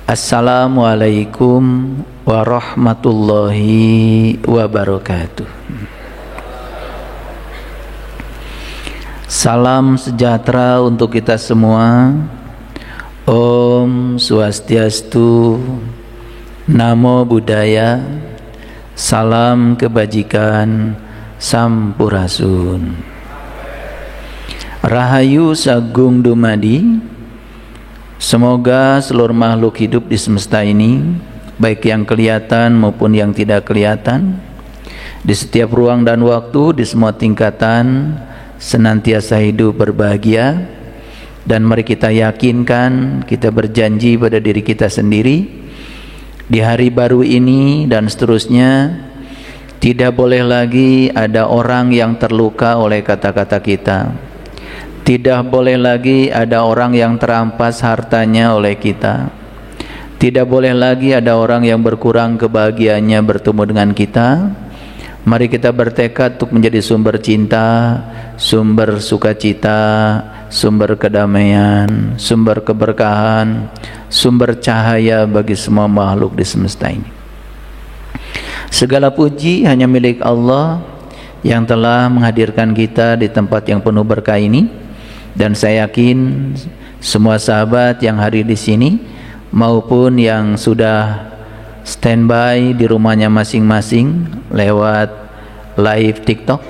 Assalamualaikum warahmatullahi wabarakatuh. Salam sejahtera untuk kita semua. Om Swastiastu, Namo Buddhaya, salam kebajikan, Sampurasun. Rahayu Sagung Dumadi. Semoga seluruh makhluk hidup di semesta ini, baik yang kelihatan maupun yang tidak kelihatan, di setiap ruang dan waktu, di semua tingkatan, senantiasa hidup berbahagia. Dan mari kita yakinkan, kita berjanji pada diri kita sendiri, di hari baru ini dan seterusnya, tidak boleh lagi ada orang yang terluka oleh kata-kata kita. Tidak boleh lagi ada orang yang terampas hartanya oleh kita. Tidak boleh lagi ada orang yang berkurang kebahagiaannya bertemu dengan kita. Mari kita bertekad untuk menjadi sumber cinta, sumber sukacita, sumber kedamaian, sumber keberkahan, sumber cahaya bagi semua makhluk di semesta ini. Segala puji hanya milik Allah yang telah menghadirkan kita di tempat yang penuh berkah ini, dan saya yakin semua sahabat yang hadir di sini maupun yang sudah standby di rumahnya masing-masing lewat live TikTok,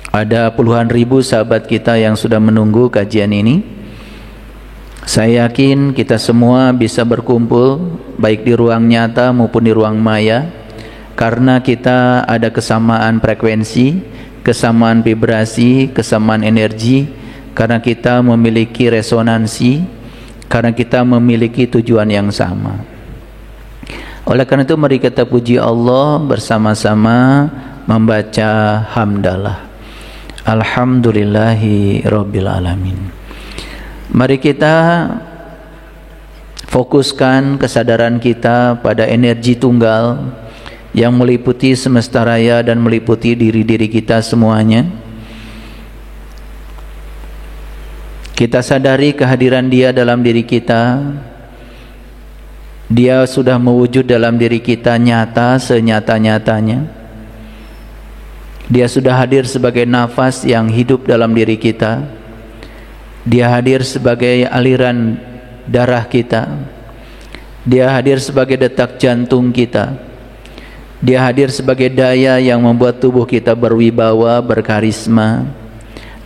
ada puluhan ribu sahabat kita yang sudah menunggu kajian ini. Saya yakin kita semua bisa berkumpul baik di ruang nyata maupun di ruang maya, karena kita ada kesamaan frekuensi, kesamaan vibrasi, kesamaan energi, karena kita memiliki resonansi, karena kita memiliki tujuan yang sama. Oleh karena itu mari kita puji Allah bersama-sama membaca hamdalah. Alhamdulillahi Rabbil Alamin. Mari kita fokuskan kesadaran kita pada energi tunggal yang meliputi semesta raya dan meliputi diri-diri kita semuanya. Kita sadari kehadiran Dia dalam diri kita. Dia sudah mewujud dalam diri kita nyata senyata-nyatanya. Dia sudah hadir sebagai nafas yang hidup dalam diri kita. Dia hadir sebagai aliran darah kita. Dia hadir sebagai detak jantung kita. Dia hadir sebagai daya yang membuat tubuh kita berwibawa, berkarisma.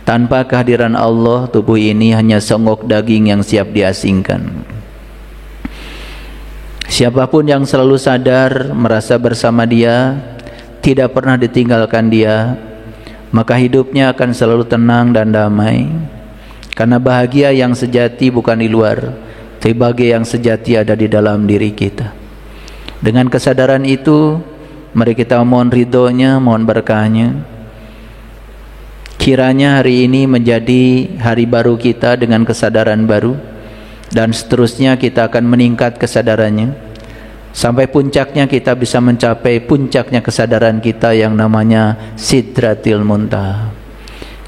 Tanpa kehadiran Allah, tubuh ini hanya songok daging yang siap diasingkan. Siapapun yang selalu sadar merasa bersama Dia, tidak pernah ditinggalkan Dia, maka hidupnya akan selalu tenang dan damai. Karena bahagia yang sejati bukan di luar, tapi bahagia yang sejati ada di dalam diri kita. Dengan kesadaran itu, mari kita mohon ridhonya, mohon berkahnya. Kiranya hari ini menjadi hari baru kita dengan kesadaran baru, dan seterusnya kita akan meningkat kesadarannya sampai puncaknya kita bisa mencapai puncaknya kesadaran kita yang namanya Sidratil Muntaha.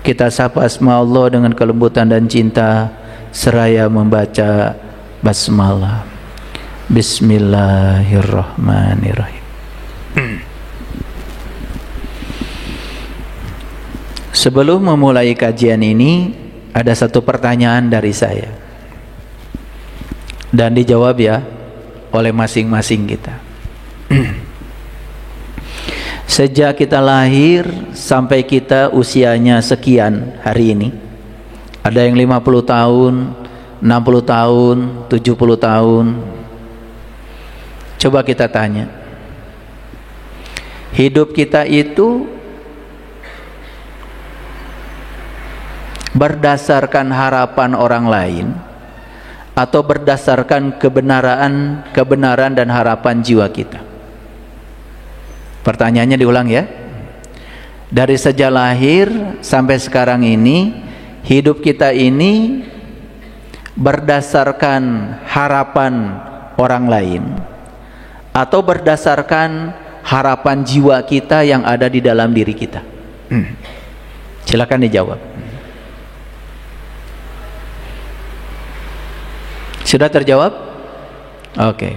Kita sapa asma Allah dengan kelembutan dan cinta seraya membaca basmalah. Bismillahirrahmanirrahim. Sebelum memulai kajian ini, ada satu pertanyaan dari saya, dan dijawab ya oleh masing-masing kita. Sejak kita lahir sampai kita usianya sekian hari ini, ada yang 50 tahun, 60 tahun, 70 tahun. Coba kita tanya, hidup kita itu berdasarkan harapan orang lain atau berdasarkan kebenaran dan harapan jiwa kita? Pertanyaannya diulang ya. Dari sejak lahir sampai sekarang ini, hidup kita ini berdasarkan harapan orang lain atau berdasarkan harapan jiwa kita yang ada di dalam diri kita? Silakan dijawab. Sudah terjawab? Oke.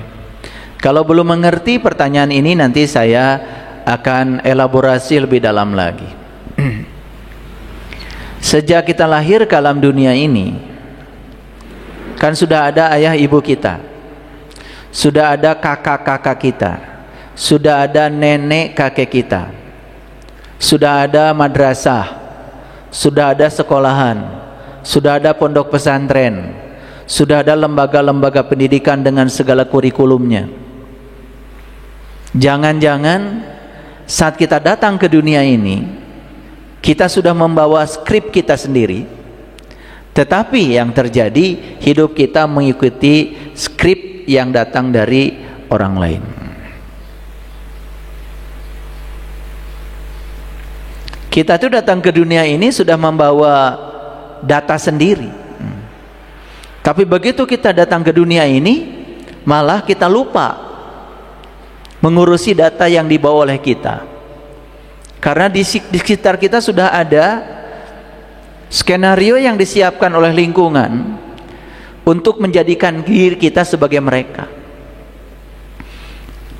Kalau belum mengerti pertanyaan ini, nanti saya akan elaborasi lebih dalam lagi. Sejak kita lahir ke alam dunia ini, kan sudah ada ayah ibu kita, sudah ada kakak-kakak kita, sudah ada nenek kakek kita, sudah ada madrasah, sudah ada sekolahan, sudah ada pondok pesantren, sudah ada lembaga-lembaga pendidikan dengan segala kurikulumnya. Jangan-jangan saat kita datang ke dunia ini, kita sudah membawa skrip kita sendiri, tetapi yang terjadi, hidup kita mengikuti skrip yang datang dari orang lain. Kita tuh datang ke dunia ini sudah membawa data sendiri, tapi begitu kita datang ke dunia ini, malah kita lupa mengurusi data yang dibawa oleh kita. Karena di sekitar kita sudah ada skenario yang disiapkan oleh lingkungan untuk menjadikan diri kita sebagai mereka.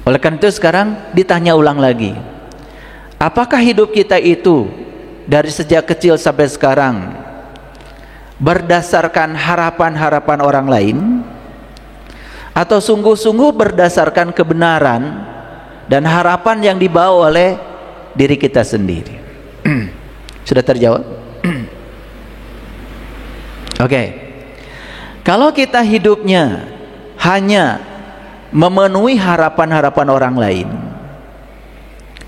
Oleh karena itu sekarang ditanya ulang lagi, apakah hidup kita itu dari sejak kecil sampai sekarang berdasarkan harapan-harapan orang lain, atau sungguh-sungguh berdasarkan kebenaran dan harapan yang dibawa oleh diri kita sendiri? Sudah terjawab? Oke. Kalau kita hidupnya hanya memenuhi harapan-harapan orang lain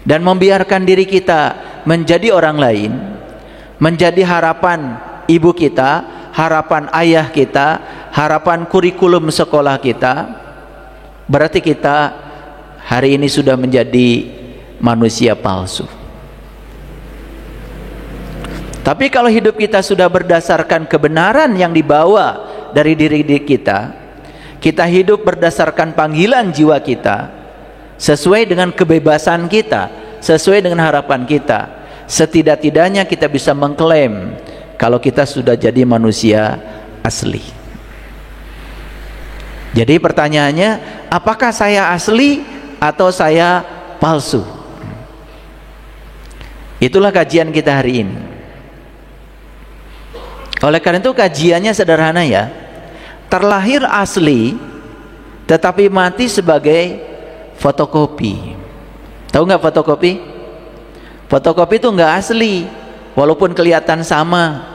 dan membiarkan diri kita menjadi orang lain, menjadi harapan ibu kita, harapan ayah kita, harapan kurikulum sekolah kita, berarti kita hari ini sudah menjadi manusia palsu. Tapi kalau hidup kita sudah berdasarkan kebenaran yang dibawa dari diri kita, kita hidup berdasarkan panggilan jiwa kita, sesuai dengan kebebasan kita, sesuai dengan harapan kita, setidak-tidaknya kita bisa mengklaim kalau kita sudah jadi manusia asli. Jadi pertanyaannya, apakah saya asli atau saya palsu? Itulah kajian kita hari ini. Oleh karena itu kajiannya sederhana ya. Terlahir asli tetapi mati sebagai fotokopi. Tahu nggak fotokopi? Fotokopi itu nggak asli walaupun kelihatan sama.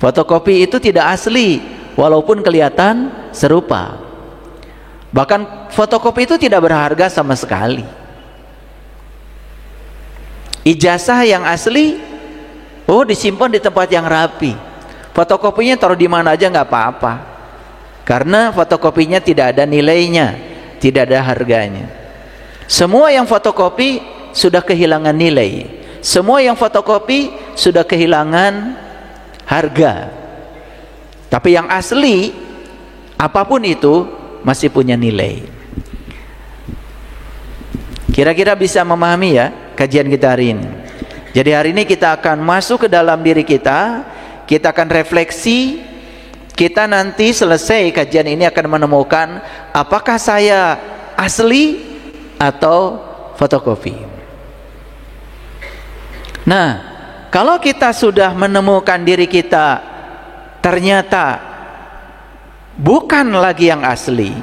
Fotokopi itu tidak asli walaupun kelihatan serupa. Bahkan fotokopi itu tidak berharga sama sekali. Ijazah yang asli, disimpan di tempat yang rapi. Fotokopinya taruh di mana aja nggak apa-apa, karena fotokopinya tidak ada nilainya, tidak ada harganya. Semua yang fotokopi sudah kehilangan nilai. Semua yang fotokopi sudah kehilangan harga. Tapi yang asli, apapun itu masih punya nilai. Kira-kira bisa memahami ya kajian kita hari ini. Jadi hari ini kita akan masuk ke dalam diri kita, kita akan refleksi. Kita nanti selesai kajian ini akan menemukan apakah saya asli atau fotokopi. Nah, kalau kita sudah menemukan diri kita ternyata bukan lagi yang asli,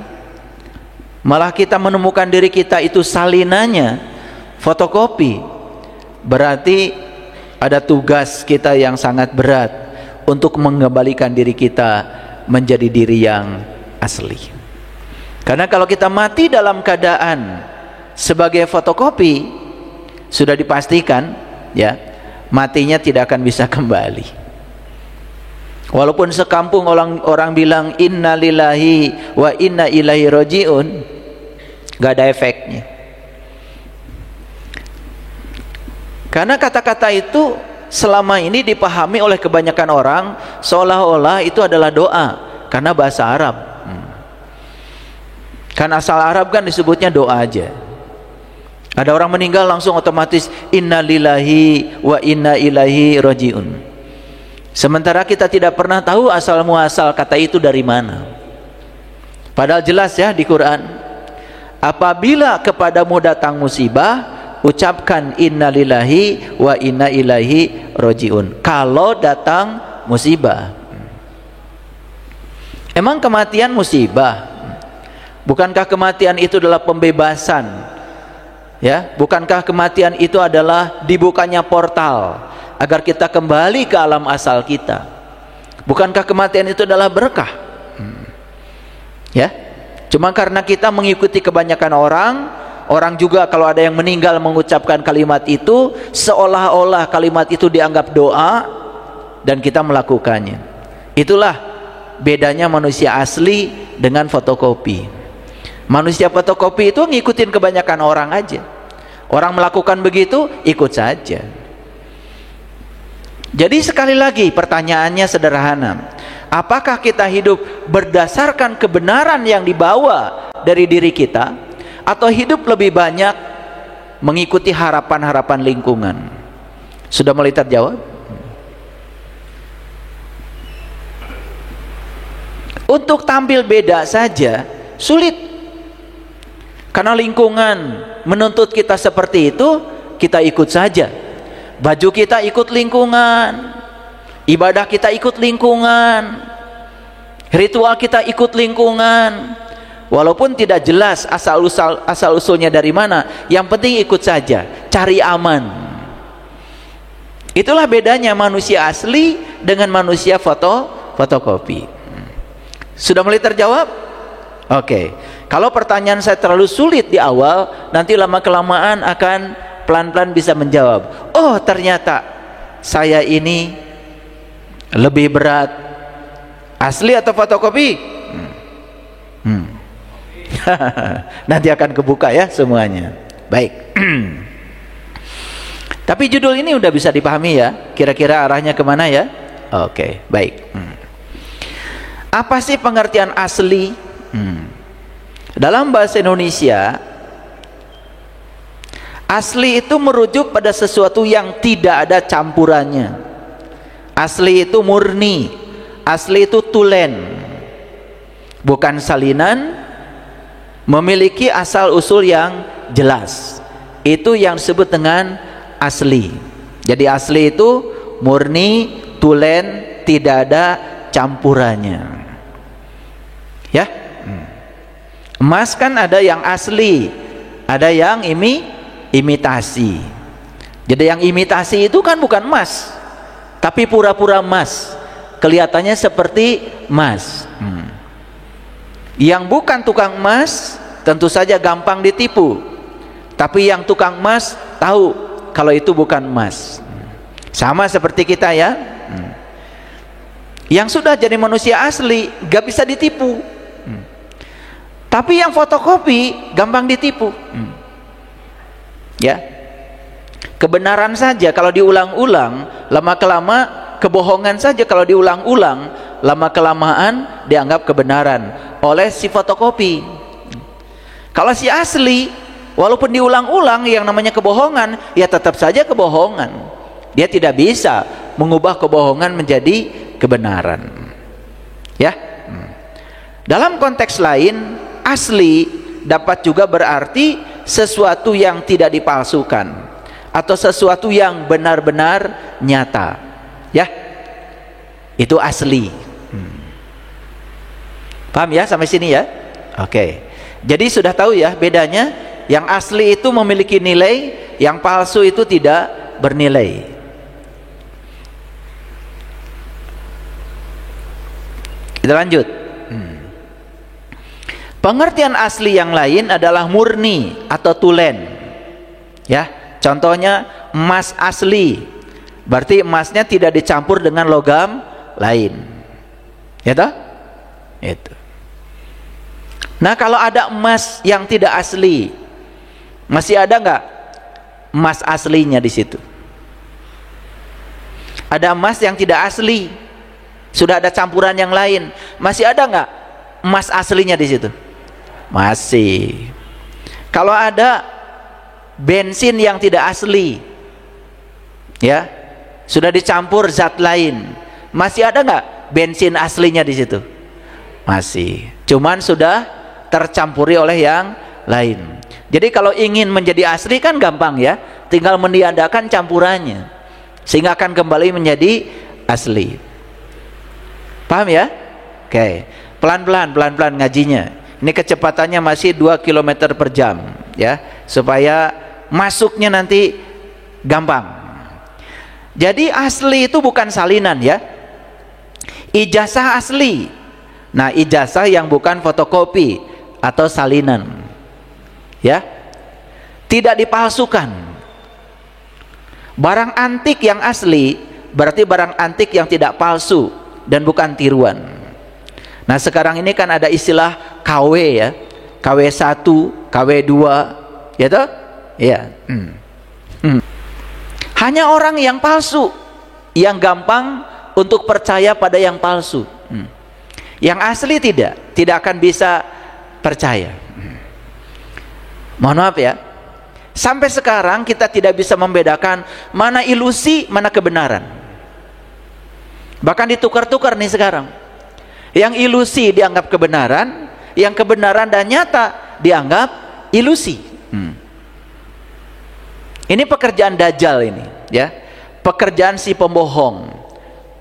malah kita menemukan diri kita itu salinannya, fotokopi, berarti ada tugas kita yang sangat berat untuk mengembalikan diri kita menjadi diri yang asli. Karena kalau kita mati dalam keadaan sebagai fotokopi, sudah dipastikan ya, matinya tidak akan bisa kembali. Walaupun sekampung orang bilang inna lillahi wa inna ilaihi rajiun, gak ada efeknya. Karena kata-kata itu selama ini dipahami oleh kebanyakan orang seolah-olah itu adalah doa, karena bahasa Arab. Kan asal Arab kan disebutnya doa aja. Ada orang meninggal langsung otomatis inna lillahi wa inna ilaihi rajiun. Sementara kita tidak pernah tahu asal muasal kata itu dari mana. Padahal jelas ya di Quran, apabila kepadamu datang musibah, ucapkan innalillahi wa inna ilaihi rojiun. Kalau datang musibah. Emang kematian musibah? Bukankah kematian itu adalah pembebasan? Ya, bukankah kematian itu adalah dibukanya portal agar kita kembali ke alam asal kita? Bukankah kematian itu adalah berkah? Ya, cuma karena kita mengikuti kebanyakan orang juga kalau ada yang meninggal mengucapkan kalimat itu, seolah-olah kalimat itu dianggap doa dan kita melakukannya. Itulah bedanya manusia asli dengan fotokopi. Manusia fotokopi itu ngikutin kebanyakan orang aja. Orang melakukan begitu, ikut saja. Jadi sekali lagi pertanyaannya sederhana. Apakah kita hidup berdasarkan kebenaran yang dibawa dari diri kita, atau hidup lebih banyak mengikuti harapan-harapan lingkungan? Sudah mulai terjawab? Untuk tampil beda saja sulit. Karena lingkungan menuntut kita seperti itu, kita ikut saja. Baju kita ikut lingkungan, ibadah kita ikut lingkungan, ritual kita ikut lingkungan. Walaupun tidak jelas asal usulnya dari mana, yang penting ikut saja, cari aman. Itulah bedanya manusia asli dengan manusia fotokopi. Sudah mulai terjawab? Oke. Kalau pertanyaan saya terlalu sulit di awal, nanti lama-kelamaan akan pelan-pelan bisa menjawab. Oh, ternyata saya ini lebih berat asli atau fotokopi? Nanti akan kebuka ya semuanya. Baik. Tapi judul ini udah bisa dipahami ya, kira-kira arahnya kemana ya? Oke, baik. Apa sih pengertian asli? Dalam bahasa Indonesia, asli itu merujuk pada sesuatu yang tidak ada campurannya. Asli itu murni, asli itu tulen, bukan salinan, memiliki asal usul yang jelas. Itu yang disebut dengan asli. Jadi asli itu murni, tulen, tidak ada campurannya. Ya, emas kan ada yang asli, ada yang imitasi. Jadi yang imitasi itu kan bukan emas, tapi pura-pura emas, kelihatannya seperti emas. Yang bukan tukang emas tentu saja gampang ditipu, tapi yang tukang emas tahu kalau itu bukan emas. Sama seperti kita ya, yang sudah jadi manusia asli gak bisa ditipu. Tapi yang fotokopi gampang ditipu. Ya, kebenaran saja kalau diulang-ulang, lama-kelama kebohongan saja kalau diulang-ulang, lama-kelamaan dianggap kebenaran oleh si fotokopi. Kalau si asli, walaupun diulang-ulang yang namanya kebohongan, ya tetap saja kebohongan. Dia tidak bisa mengubah kebohongan menjadi kebenaran. Ya. Dalam konteks lain, asli dapat juga berarti sesuatu yang tidak dipalsukan atau sesuatu yang benar-benar nyata. Ya, itu asli. Paham ya sampai sini ya? Oke. Jadi sudah tahu ya bedanya. Yang asli itu memiliki nilai, yang palsu itu tidak bernilai. Kita lanjut. Pengertian asli yang lain adalah murni atau tulen. Ya, contohnya emas asli. Berarti emasnya tidak dicampur dengan logam lain. Ya toh? Itu. Nah, kalau ada emas yang tidak asli, masih ada nggak emas aslinya di situ? Ada emas yang tidak asli, sudah ada campuran yang lain, masih ada nggak emas aslinya di situ? Masih. Kalau ada bensin yang tidak asli, ya, sudah dicampur zat lain, masih ada nggak bensin aslinya di situ? Masih. Cuman sudah tercampuri oleh yang lain. Jadi kalau ingin menjadi asli kan gampang ya. Tinggal meniadakan campurannya. Sehingga akan kembali menjadi asli. Paham ya? Oke. Pelan-pelan ngajinya. Ini kecepatannya masih 2 km per jam ya. Supaya masuknya nanti gampang. Jadi asli itu bukan salinan ya. Ijazah asli. Nah, ijazah yang bukan fotokopi atau salinan. Ya. Tidak dipalsukan. Barang antik yang asli berarti barang antik yang tidak palsu dan bukan tiruan. Nah, sekarang ini kan ada istilah KW ya. KW1, KW2, ya toh? Iya. Hanya orang yang palsu yang gampang untuk percaya pada yang palsu. Yang asli tidak akan bisa percaya. Mohon maaf ya. Sampai sekarang kita tidak bisa membedakan mana ilusi, mana kebenaran. Bahkan ditukar-tukar nih sekarang. Yang ilusi dianggap kebenaran, yang kebenaran dan nyata dianggap ilusi. Ini pekerjaan Dajjal ini, ya. Pekerjaan si pembohong.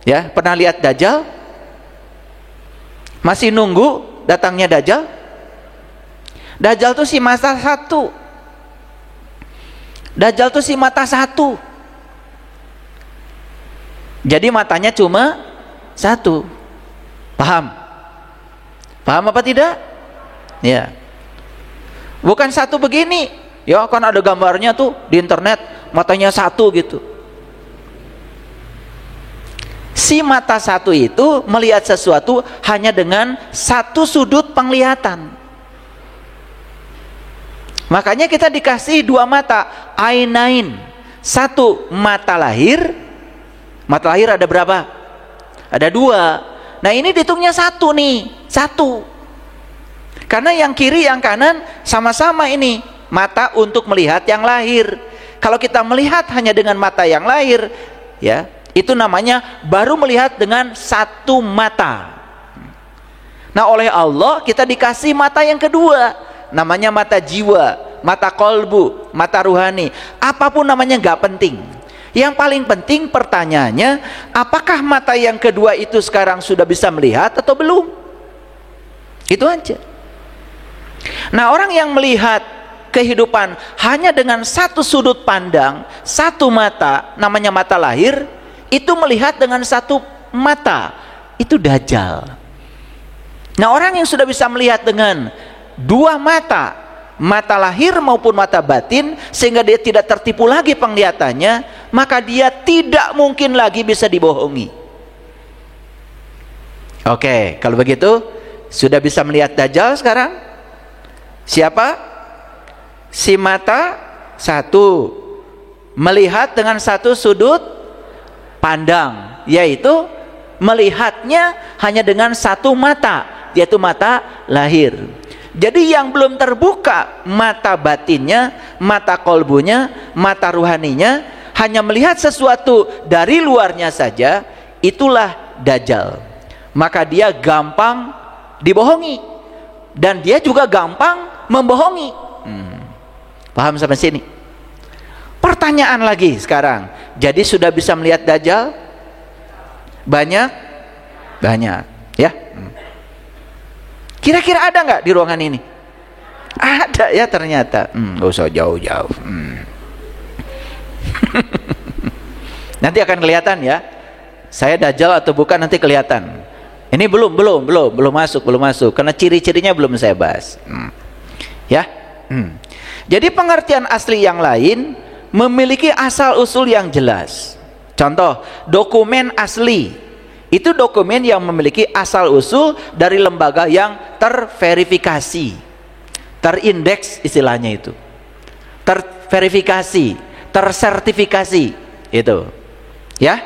Ya, pernah lihat Dajjal? Masih nunggu datangnya Dajjal? Dajjal tuh si mata satu. Dajjal tuh si mata satu. Jadi matanya cuma satu. Paham? Paham apa tidak? Ya. Bukan satu begini. Ya kan ada gambarnya tuh di internet, matanya satu gitu. Si mata satu itu melihat sesuatu hanya dengan satu sudut penglihatan. Makanya kita dikasih dua mata, ainain. Satu mata lahir. Mata lahir ada berapa? Ada dua. Nah ini dihitungnya satu nih, satu. Karena yang kiri yang kanan sama-sama ini mata untuk melihat yang lahir. Kalau kita melihat hanya dengan mata yang lahir, ya itu namanya baru melihat dengan satu mata. Nah oleh Allah kita dikasih mata yang kedua, namanya mata jiwa, mata kolbu, mata ruhani. Apapun namanya nggak penting. Yang paling penting pertanyaannya, apakah mata yang kedua itu sekarang sudah bisa melihat atau belum? Itu aja. Nah orang yang melihat kehidupan hanya dengan satu sudut pandang, satu mata, namanya mata lahir, itu melihat dengan satu mata, itu Dajjal. Nah orang yang sudah bisa melihat dengan dua mata, mata lahir maupun mata batin, sehingga dia tidak tertipu lagi penglihatannya, maka dia tidak mungkin lagi bisa dibohongi. Oke, kalau begitu sudah bisa melihat Dajjal sekarang? Siapa? Si mata satu, melihat dengan satu sudut pandang, yaitu melihatnya hanya dengan satu mata, yaitu mata lahir. Jadi yang belum terbuka mata batinnya, mata kolbunya, mata ruhaninya, hanya melihat sesuatu dari luarnya saja, itulah Dajjal. Maka dia gampang dibohongi, dan dia juga gampang membohongi. Paham sampai sini? Pertanyaan lagi sekarang, jadi sudah bisa melihat Dajjal? Banyak? Banyak, ya. Kira-kira ada nggak di ruangan ini? Ada ya ternyata. Gak usah jauh-jauh. Nanti akan kelihatan ya. Saya Dajjal atau bukan nanti kelihatan. Ini belum masuk. Karena ciri-cirinya belum saya bahas. Ya. Jadi pengertian asli yang lain memiliki asal usul yang jelas. Contoh, dokumen asli itu dokumen yang memiliki asal usul dari lembaga yang terverifikasi, terindeks istilahnya itu, terverifikasi, tersertifikasi itu, ya.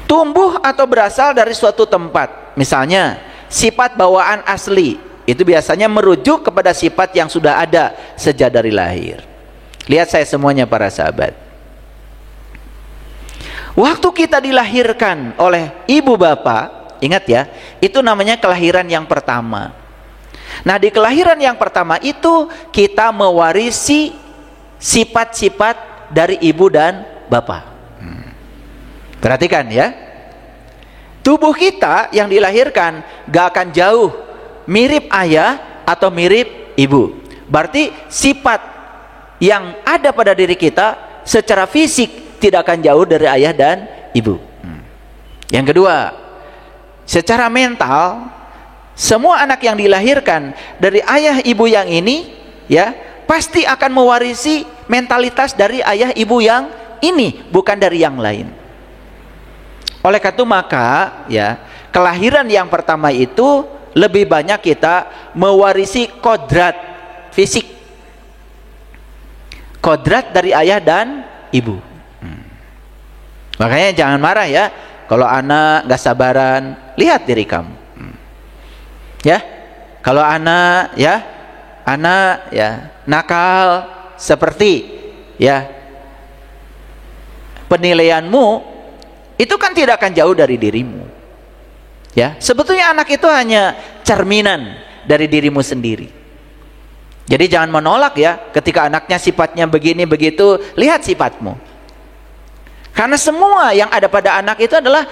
Tumbuh atau berasal dari suatu tempat, misalnya sifat bawaan asli. Itu biasanya merujuk kepada sifat yang sudah ada sejak dari lahir. Lihat saya semuanya para sahabat. Waktu kita dilahirkan oleh ibu bapak, ingat ya, itu namanya kelahiran yang pertama. Nah, di kelahiran yang pertama itu kita mewarisi sifat-sifat dari ibu dan bapak. Perhatikan ya, tubuh kita yang dilahirkan gak akan jauh mirip ayah atau mirip ibu. Berarti sifat yang ada pada diri kita secara fisik tidak akan jauh dari ayah dan ibu. Yang kedua, secara mental, semua anak yang dilahirkan dari ayah ibu yang ini ya pasti akan mewarisi mentalitas dari ayah ibu yang ini, bukan dari yang lain. Oleh karena itu maka ya, kelahiran yang pertama itu lebih banyak kita mewarisi kodrat fisik, kodrat dari ayah dan ibu. Makanya jangan marah ya kalau anak gak sabaran, lihat diri kamu. Ya, kalau anak ya nakal seperti ya penilaianmu, itu kan tidak akan jauh dari dirimu. Ya, sebetulnya anak itu hanya cerminan dari dirimu sendiri. Jadi jangan menolak ya ketika anaknya sifatnya begini begitu, lihat sifatmu. Karena semua yang ada pada anak itu adalah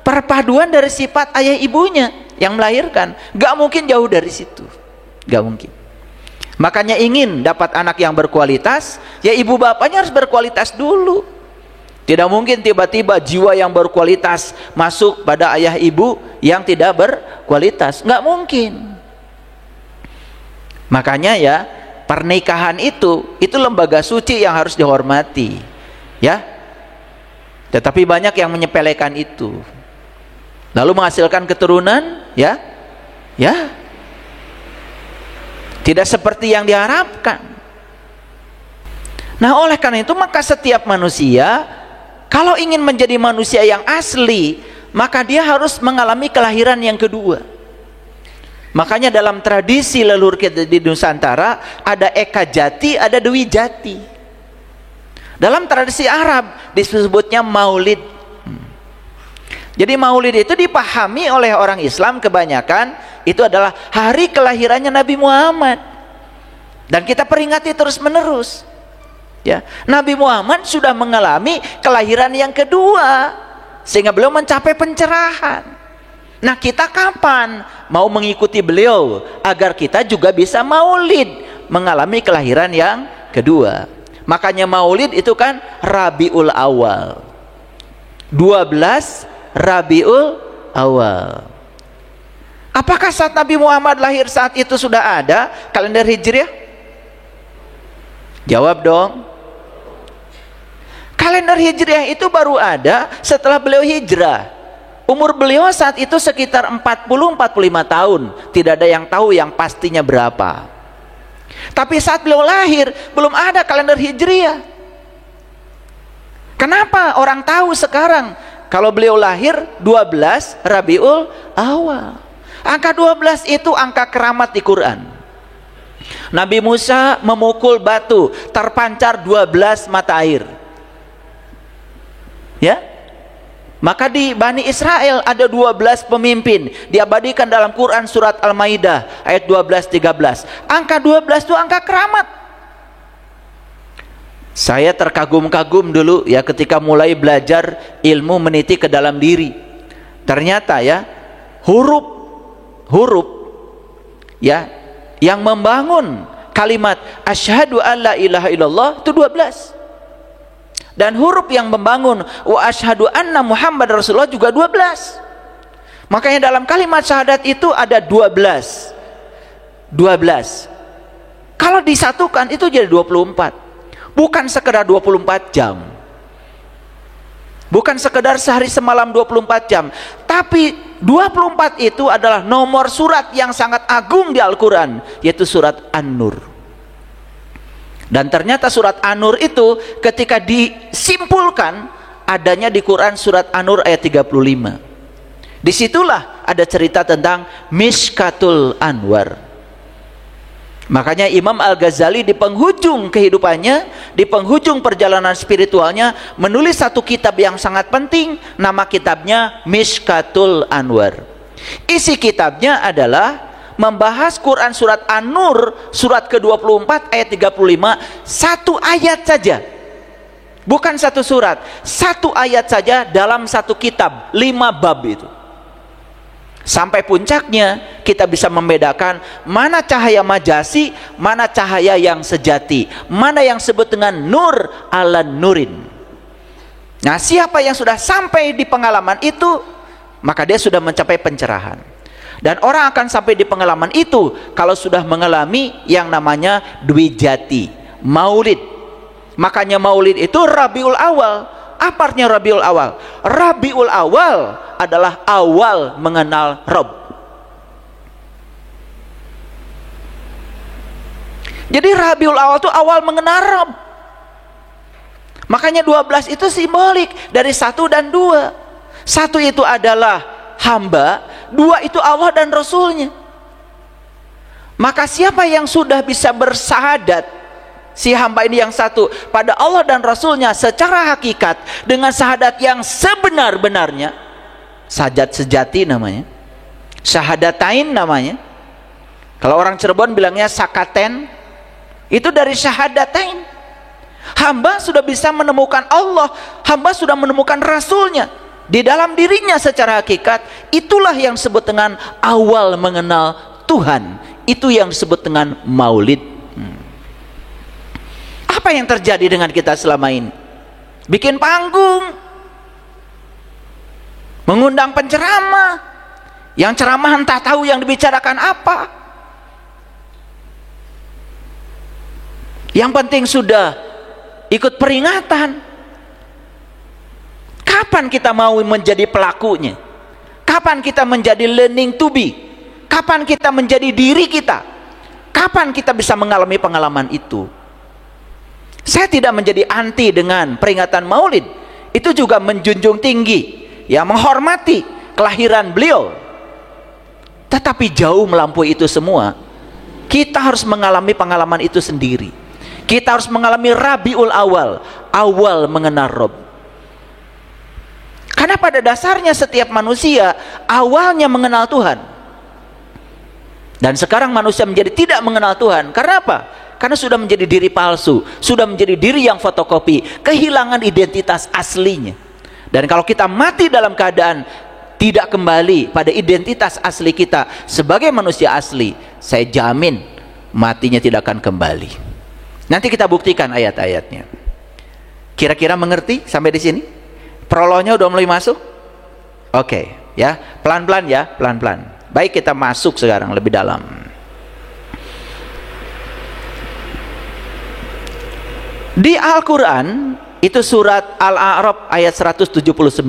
perpaduan dari sifat ayah ibunya yang melahirkan. Gak mungkin jauh dari situ, gak mungkin. Makanya ingin dapat anak yang berkualitas, ya ibu bapaknya harus berkualitas dulu. Tidak mungkin tiba-tiba jiwa yang berkualitas masuk pada ayah ibu yang tidak berkualitas, gak mungkin. Makanya ya, pernikahan itu lembaga suci yang harus dihormati ya. Tetapi banyak yang menyepelekan itu, lalu menghasilkan keturunan ya tidak seperti yang diharapkan. Nah, oleh karena itu maka setiap manusia kalau ingin menjadi manusia yang asli, maka dia harus mengalami kelahiran yang kedua. Makanya dalam tradisi leluhur kita di Nusantara ada Eka Jati, ada Dewi Jati. Dalam tradisi Arab disebutnya maulid. Jadi maulid itu dipahami oleh orang Islam kebanyakan itu adalah hari kelahirannya Nabi Muhammad. Dan kita peringati terus menerus. Ya, Nabi Muhammad sudah mengalami kelahiran yang kedua sehingga beliau mencapai pencerahan. Nah, kita kapan mau mengikuti beliau agar kita juga bisa maulid, mengalami kelahiran yang kedua? Makanya maulid itu kan Rabiul Awal, 12 Rabiul Awal. Apakah saat Nabi Muhammad lahir saat itu sudah ada kalender Hijriah? Jawab dong. Kalender Hijriah itu baru ada setelah beliau hijrah. Umur beliau saat itu sekitar 40-45 tahun. Tidak ada yang tahu yang pastinya berapa. Tapi saat beliau lahir belum ada kalender Hijriah. Kenapa orang tahu sekarang kalau beliau lahir 12 Rabiul Awal? Angka 12 itu angka keramat di Quran. Nabi Musa memukul batu, terpancar 12 mata air. Ya, maka di Bani Israel ada 12 pemimpin, diabadikan dalam Quran surat Al-Maidah ayat 12-13. Angka 12 itu angka keramat. Saya terkagum-kagum dulu ya ketika mulai belajar ilmu meniti ke dalam diri. Ternyata ya huruf ya yang membangun kalimat asyhadu alla ilaha illallah itu 12. Dan huruf yang membangun wa asyhadu anna Muhammad Rasulullah juga 12. Makanya dalam kalimat syahadat itu ada 12. Kalau disatukan itu jadi 24. Bukan sekedar 24 jam. Bukan sekedar sehari semalam 24 jam. Tapi 24 itu adalah nomor surat yang sangat agung di Al-Quran, yaitu surat An-Nur. Dan ternyata surat An-Nur itu ketika disimpulkan adanya di Quran surat An-Nur ayat 35. Disitulah ada cerita tentang Mishkatul Anwar. Makanya Imam Al-Ghazali di penghujung kehidupannya, di penghujung perjalanan spiritualnya, menulis satu kitab yang sangat penting. Nama kitabnya Mishkatul Anwar. Isi kitabnya adalah membahas Quran surat An-Nur, surat ke-24 ayat 35, satu ayat saja. Bukan satu surat, satu ayat saja dalam satu kitab, 5 bab itu. Sampai puncaknya kita bisa membedakan mana cahaya majasi, mana cahaya yang sejati, mana yang disebut dengan nur ala nurin. Nah, siapa yang sudah sampai di pengalaman itu, maka dia sudah mencapai pencerahan. Dan orang akan sampai di pengalaman itu kalau sudah mengalami yang namanya Dwijati, Maulid. Makanya Maulid itu Rabiul Awal. Apa artinya Rabiul Awal? Rabiul Awal adalah awal mengenal Rob. Jadi Rabiul Awal itu awal mengenal Rob. Makanya 12 itu simbolik dari 1 dan 2. 1 itu adalah hamba, 2 itu Allah dan Rasulnya. Maka siapa yang sudah bisa bersahadat, si hamba ini yang satu pada Allah dan Rasulnya secara hakikat dengan syahadat yang sebenar-benarnya, syahadat sejati namanya, syahadatain namanya. Kalau orang Cirebon bilangnya sakaten, itu dari syahadatain. Hamba sudah bisa menemukan Allah, hamba sudah menemukan Rasulnya di dalam dirinya secara hakikat. Itulah yang disebut dengan awal mengenal Tuhan. Itu yang disebut dengan Maulid. Apa yang terjadi dengan kita selama ini? Bikin panggung, mengundang penceramah, yang ceramah entah tahu yang dibicarakan apa. Yang penting sudah ikut peringatan. Kapan kita mau menjadi pelakunya? Kapan kita menjadi learning to be? Kapan kita menjadi diri kita? Kapan kita bisa mengalami pengalaman itu? Saya tidak menjadi anti dengan peringatan Maulid. Itu juga menjunjung tinggi, ya, menghormati kelahiran beliau. Tetapi jauh melampaui itu semua, kita harus mengalami pengalaman itu sendiri. Kita harus mengalami Rabiul Awal, awal mengenal Rob. Karena pada dasarnya setiap manusia awalnya mengenal Tuhan. Dan sekarang manusia menjadi tidak mengenal Tuhan. Karena apa? Karena sudah menjadi diri palsu, sudah menjadi diri yang fotokopi, kehilangan identitas aslinya. Dan kalau kita mati dalam keadaan tidak kembali pada identitas asli kita sebagai manusia asli, saya jamin matinya tidak akan kembali. Nanti kita buktikan ayat-ayatnya. Kira-kira mengerti sampai di sini? Prolognya udah mulai masuk? Oke, ya, pelan-pelan ya, pelan-pelan. Baik, kita masuk sekarang lebih dalam. Di Al-Quran itu surat Al-A'raf ayat 179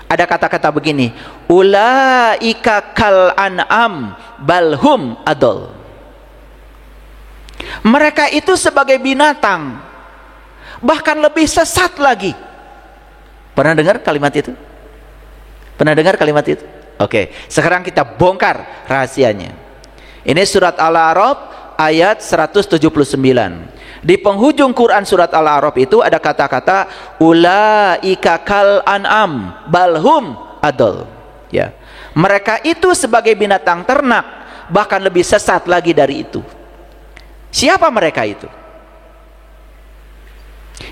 ada kata-kata begini, ulaika kal an'am balhum adol. Mereka itu sebagai binatang, bahkan lebih sesat lagi. Pernah dengar kalimat itu? Pernah dengar kalimat itu? Oke, sekarang kita bongkar rahasianya. Ini surat Al-A'raf ayat 179. Di penghujung Quran surat Al-A'raf itu ada kata-kata ulaika kal an'am balhum adol. Ya. Mereka itu sebagai binatang ternak, bahkan lebih sesat lagi dari itu. Siapa mereka itu?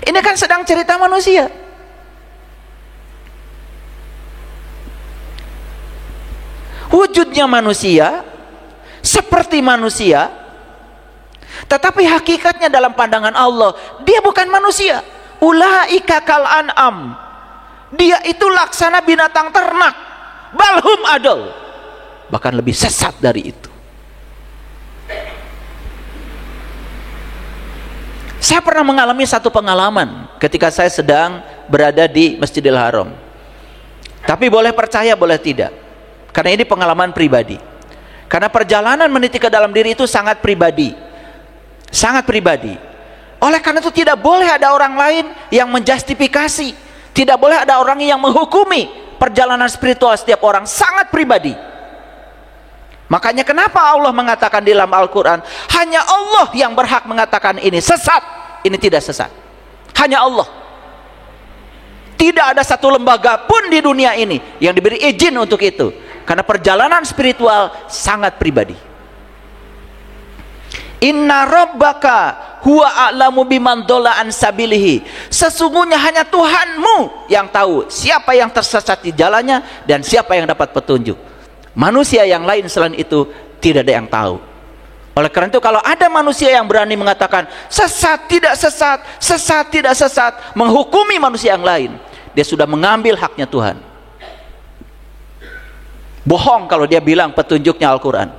Ini kan sedang cerita manusia. Wujudnya manusia seperti manusia, tetapi hakikatnya dalam pandangan Allah dia bukan manusia. Ulaika kal an'am, dia itu laksana binatang ternak, balhum adol, bahkan lebih sesat dari itu. Saya pernah mengalami satu pengalaman ketika saya sedang berada di Masjidil Haram. Tapi boleh percaya boleh tidak, karena ini pengalaman pribadi. Karena perjalanan meniti ke dalam diri itu sangat pribadi, sangat pribadi. Oleh karena itu tidak boleh ada orang lain yang menjustifikasi, tidak boleh ada orang yang menghukumi perjalanan spiritual setiap orang, sangat pribadi. Makanya kenapa Allah mengatakan di dalam Al-Quran, hanya Allah yang berhak mengatakan ini sesat, ini tidak sesat. Hanya Allah. Tidak ada satu lembaga pun di dunia ini yang diberi izin untuk itu. Karena perjalanan spiritual sangat pribadi. Inna rabbaka huwa a'lamu biman dhalla an sabilihi. Sesungguhnya hanya Tuhanmu yang tahu siapa yang tersesat di jalannya dan siapa yang dapat petunjuk. Manusia yang lain selain itu tidak ada yang tahu. Oleh karena itu kalau ada manusia yang berani mengatakan sesat tidak sesat, sesat tidak sesat, menghukumi manusia yang lain, dia sudah mengambil haknya Tuhan. Bohong kalau dia bilang petunjuknya Al-Quran.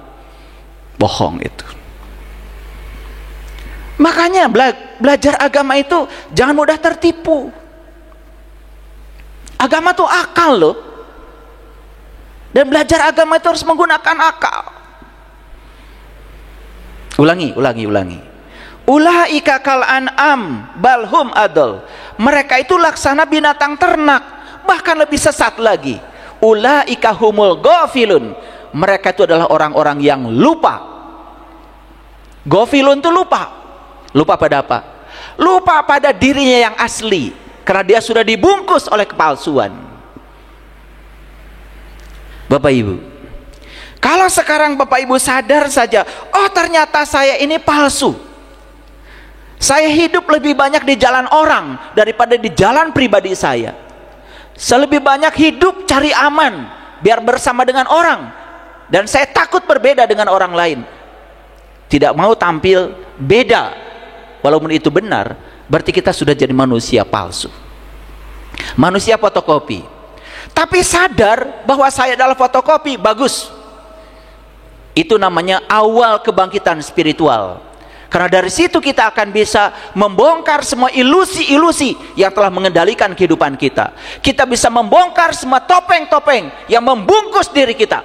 Bohong itu. Makanya belajar agama itu jangan mudah tertipu. Agama itu akal loh. Dan belajar agama itu harus menggunakan akal. Ulangi. Ulaika kal an'am balhum adol. Mereka itu laksana binatang ternak, bahkan lebih sesat lagi. Ulaika humul ghafilun. Mereka itu adalah orang-orang yang lupa. Ghafilun itu lupa. Lupa pada apa? Lupa pada dirinya yang asli, karena dia sudah dibungkus oleh kepalsuan. Bapak Ibu, kalau sekarang Bapak Ibu sadar saja, oh ternyata saya ini palsu, saya hidup lebih banyak di jalan orang daripada di jalan pribadi saya, lebih banyak hidup cari aman biar bersama dengan orang, dan saya takut berbeda dengan orang lain, tidak mau tampil beda. Walaupun itu benar, berarti kita sudah jadi manusia palsu, manusia fotokopi. Tapi sadar bahwa saya adalah fotokopi, bagus. Itu namanya awal kebangkitan spiritual. Karena dari situ kita akan bisa membongkar semua ilusi-ilusi yang telah mengendalikan kehidupan kita. Kita bisa membongkar semua topeng-topeng yang membungkus diri kita.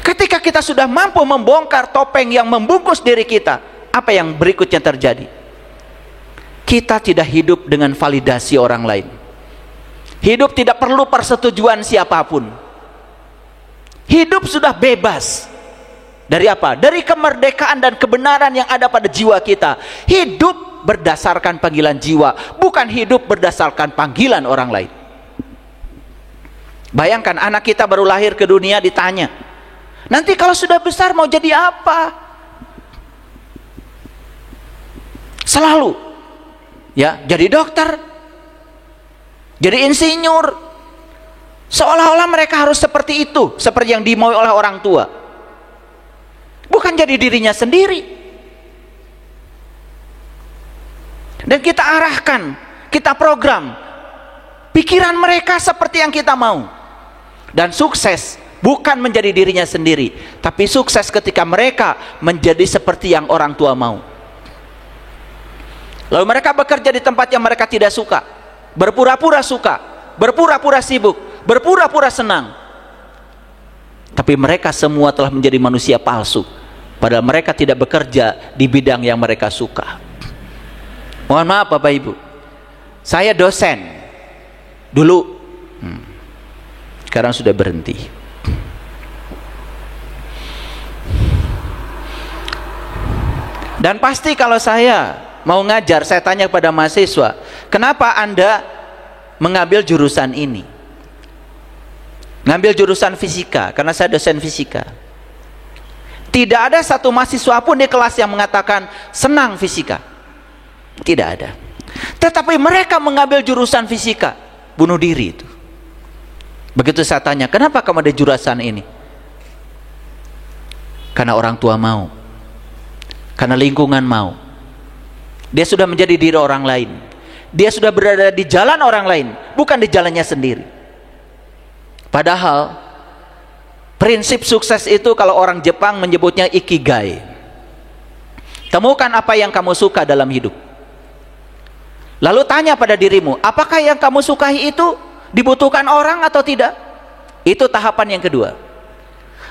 Ketika kita sudah mampu membongkar topeng yang membungkus diri kita, apa yang berikutnya terjadi? Kita tidak hidup dengan validasi orang lain. Hidup tidak perlu persetujuan siapapun. Hidup sudah bebas. Dari apa? Dari kemerdekaan dan kebenaran yang ada pada jiwa kita. Hidup berdasarkan panggilan jiwa, bukan hidup berdasarkan panggilan orang lain. Bayangkan anak kita baru lahir ke dunia, ditanya, nanti kalau sudah besar mau jadi apa? Selalu ya, jadi dokter, jadi insinyur. Seolah-olah mereka harus seperti itu, seperti yang dimau oleh orang tua. Bukan jadi dirinya sendiri. Dan kita arahkan, kita program pikiran mereka seperti yang kita mau. Dan sukses bukan menjadi dirinya sendiri, tapi sukses ketika mereka menjadi seperti yang orang tua mau. Lalu mereka bekerja di tempat yang mereka tidak suka, berpura-pura suka, berpura-pura sibuk, berpura-pura senang. Tapi mereka semua telah menjadi manusia palsu, padahal mereka tidak bekerja di bidang yang mereka suka. Mohon maaf Bapak Ibu, saya dosen dulu, sekarang sudah berhenti. Dan pasti kalau saya mau ngajar, saya tanya kepada mahasiswa, kenapa Anda mengambil jurusan ini? Ngambil jurusan fisika, karena saya dosen fisika. Tidak ada satu mahasiswa pun di kelas yang mengatakan senang fisika. Tidak ada. Tetapi mereka mengambil jurusan fisika, bunuh diri itu. Begitu saya tanya, kenapa kamu ada jurusan ini? Karena orang tua mau, karena lingkungan mau. Dia sudah menjadi diri orang lain, dia sudah berada di jalan orang lain, bukan di jalannya sendiri. Padahal prinsip sukses itu kalau orang Jepang menyebutnya ikigai. Temukan apa yang kamu suka dalam hidup, lalu tanya pada dirimu, apakah yang kamu sukai itu dibutuhkan orang atau tidak? Itu tahapan yang kedua.